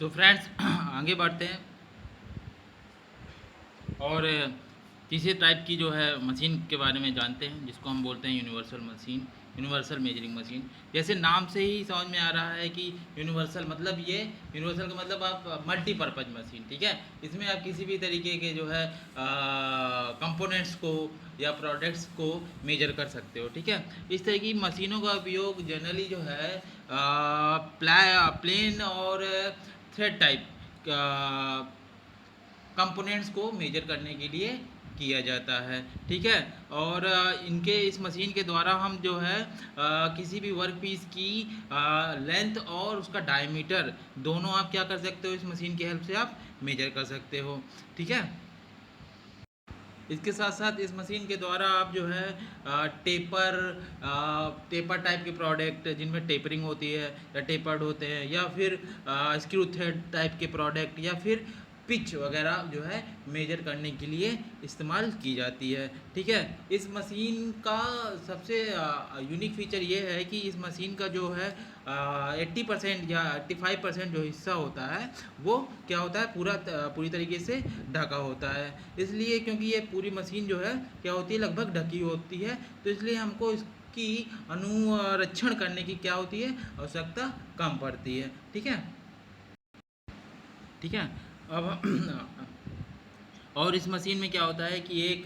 So friends आगे बढ़ते हैं और तीसरे टाइप की जो है मशीन के बारे में जानते हैं, जिसको हम बोलते हैं universal machine, universal measuring machine. जैसे नाम से ही समझ में आ रहा है कि यूनिवर्सल मतलब ये यूनिवर्सल का मतलब आप मल्टीपर्पज़ मशीन, ठीक है। इसमें आप किसी भी तरीके के जो है कंपोनेंट्स को या प्रोडक्ट्स को मेजर कर सकते हो, ठीक है। इस तरह की मशीनों का उपयोग जनरली जो है प्लेन और थ्रेड टाइप कंपोनेंट्स को मेजर करने के लिए किया जाता है, ठीक है। और इनके इस मशीन के द्वारा हम जो है किसी भी वर्क पीस की लेंथ और उसका डायमीटर दोनों आप क्या कर सकते हो, इस मशीन की हेल्प से आप मेजर कर सकते हो, ठीक है। इसके साथ साथ इस मशीन के द्वारा आप जो है टेपर टेपर टाइप के प्रोडक्ट जिनमें टेपरिंग होती है या टेपर्ड होते हैं, या फिर स्क्रू थ्रेड टाइप के प्रोडक्ट, या फिर पिच वगैरह जो है मेजर करने के लिए इस्तेमाल की जाती है, ठीक है। इस मशीन का सबसे यूनिक फीचर ये है कि इस मशीन का जो है 80% या 85% जो हिस्सा होता है वो क्या होता है, पूरी तरीके से ढका होता है। इसलिए क्योंकि ये पूरी मशीन जो है क्या होती है, लगभग ढकी होती है, तो इसलिए हमको इसकी अनुरक्षण करने की क्या होती है, आवश्यकता कम पड़ती है, ठीक है, ठीक है। अब और इस मशीन में क्या होता है कि एक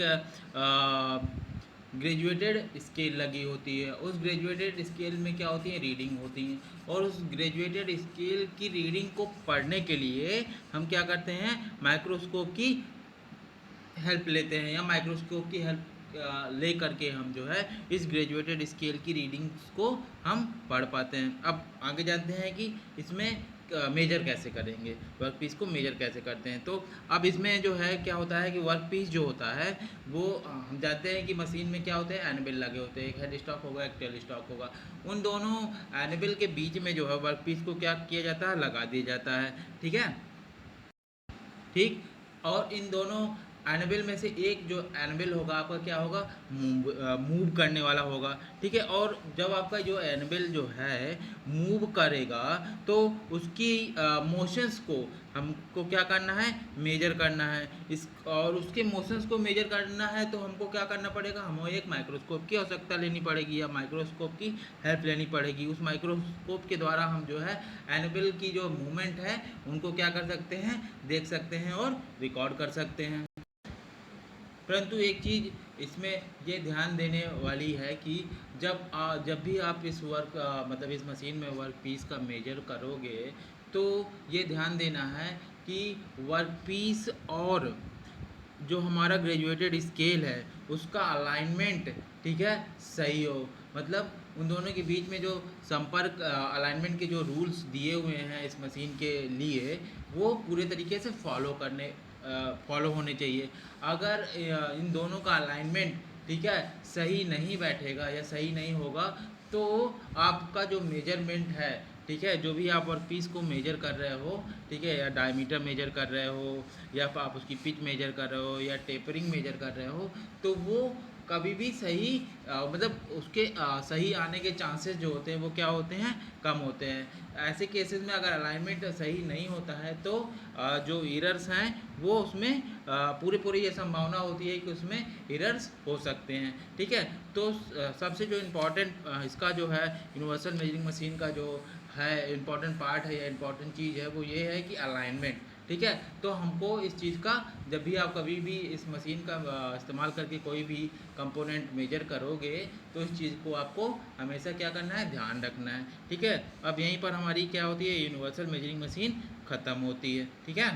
ग्रेजुएटेड स्केल लगी होती है। उस ग्रेजुएटेड स्केल में क्या होती है, रीडिंग होती हैं, और उस ग्रेजुएटेड स्केल की रीडिंग को पढ़ने के लिए हम क्या करते हैं, माइक्रोस्कोप की हेल्प लेते हैं, या माइक्रोस्कोप की हेल्प ले करके हम जो है इस ग्रेजुएटेड स्केल की रीडिंग्स को हम पढ़ पाते हैं। अब आगे जानते हैं कि इसमें मेजर कैसे करेंगे, वर्क पीस को मेजर कैसे करते हैं। तो अब इसमें जो है क्या होता है कि वर्क पीस जो होता है वो हम जानते हैं कि मशीन में क्या होते हैं, एनबिल लगे होते हैं, एक हेड स्टॉक होगा, एक टेल स्टॉक होगा। उन दोनों एनबिल के बीच में जो है वर्क पीस को क्या किया जाता है, लगा दिया जाता है, ठीक है, ठीक। और इन दोनों एनबिल में से एक जो एनबिल होगा आपका क्या होगा, मूव करने वाला होगा, ठीक है। और जब आपका जो एनबिल जो है मूव करेगा तो उसकी मोशंस को हमको क्या करना है, मेजर करना है। इस और उसके मोशंस को मेजर करना है तो हमको क्या करना पड़ेगा, हमें एक माइक्रोस्कोप की आवश्यकता लेनी पड़ेगी, या माइक्रोस्कोप की हेल्प लेनी पड़ेगी। उस माइक्रोस्कोप के द्वारा हम जो है एनबिल की जो मूवमेंट है उनको क्या कर सकते हैं, देख सकते हैं और रिकॉर्ड कर सकते हैं। परंतु एक चीज़ इसमें ये ध्यान देने वाली है कि जब भी आप इस मतलब इस मशीन में वर्क पीस का मेजर करोगे तो ये ध्यान देना है कि वर्क पीस और जो हमारा ग्रेजुएटेड स्केल है उसका अलाइनमेंट, ठीक है, सही हो। मतलब उन दोनों के बीच में जो संपर्क अलाइनमेंट के जो रूल्स दिए हुए हैं इस मशीन के लिए वो पूरे तरीके से फॉलो होने चाहिए। अगर इन दोनों का अलाइनमेंट, ठीक है, सही नहीं बैठेगा या सही नहीं होगा तो आपका जो मेजरमेंट है, ठीक है, जो भी आप वर्क पीस को मेजर कर रहे हो, ठीक है, या डायमीटर मेजर कर रहे हो, या आप उसकी पिच मेजर कर रहे हो, या टेपरिंग मेजर कर रहे हो, तो वो कभी भी सही मतलब उसके सही आने के चांसेस जो होते हैं वो क्या होते हैं, कम होते हैं। ऐसे केसेस में अगर अलाइनमेंट सही नहीं होता है तो जो एरर्स हैं वो उसमें पूरी पूरी ये संभावना होती है कि उसमें एरर्स हो सकते हैं, ठीक है। तो सबसे जो इम्पोर्टेंट इसका जो है यूनिवर्सल मेजरिंग मशीन का जो है इम्पॉर्टेंट पार्ट है या इम्पॉर्टेंट चीज़ है वो ये है कि अलाइनमेंट, ठीक है। तो हमको इस चीज़ का जब भी आप कभी भी इस मशीन का इस्तेमाल करके कोई भी कंपोनेंट मेजर करोगे तो इस चीज़ को आपको हमेशा क्या करना है, ध्यान रखना है, ठीक है। अब यहीं पर हमारी क्या होती है, यूनिवर्सल मेजरिंग मशीन ख़त्म होती है, ठीक है।